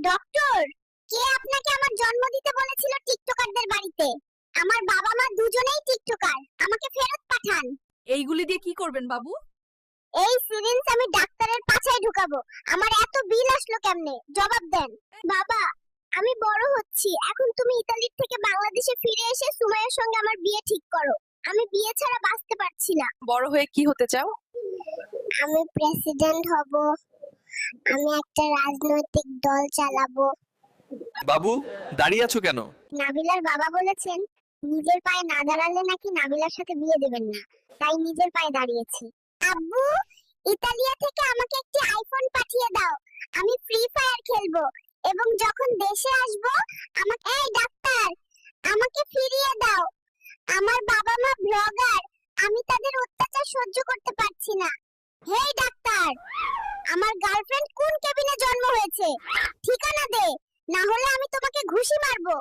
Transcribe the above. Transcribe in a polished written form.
Doctor, কে আপনাকে আমার জন্ম দিতে বলেছিল টিকটকারদের বাড়িতে? আমার বাবা মা দুজনেই টিকটকার, আমাকে ফেরত পাঠান। এইগুলি দিয়ে কি করবেন বাবু? এই সিরিঞ্জ আমি ডাক্তারের পাছায় ঢুকাবো। আমার এত বিল আসলো কেমনে? জবাব দেন। বাবা, আমি বড় হচ্ছি, এখন তুমি ইতালির থেকে বাংলাদেশে ফিরে এসে সুমাইয়ার সঙ্গে আমার বিয়ে ঠিক করো। আমি বিয়ে ছাড়া বাঁচতে পারছি না। বড় হয়ে কি হতে চাও? আমি প্রেসিডেন্ট হব, আমি একটা রাজনৈতিক দল চালাবো। বাবু, দাঁড়িয়ে আছো কেন? নাবিলার বাবা বলেছেন নিজের পায়ে না দাঁড়ালে নাকি নাবিলার সাথে বিয়ে দেবেন না, তাই নিজের পায়ে দাঁড়িয়েছি। আব্বু, ইতালিয়া থেকে আমাকে একটি আইফোন পাঠিয়ে দাও, আমি ফ্রি ফায়ার খেলবো এবং যখন দেশে আসবো আমাকে। এই ডাক্তার, আমাকে ফিরিয়ে দাও। আমার বাবা মা ব্লগার, আমি তাদের অত্যাচার সহ্য করতে পারছি না। হেই ডাক্তার, আমার গার্লফ্রেন্ড কোন কেবিনে জন্ম হয়েছে? ঠিকানা দে, না হলে আমি তোমাকে ঘুষি মারবো।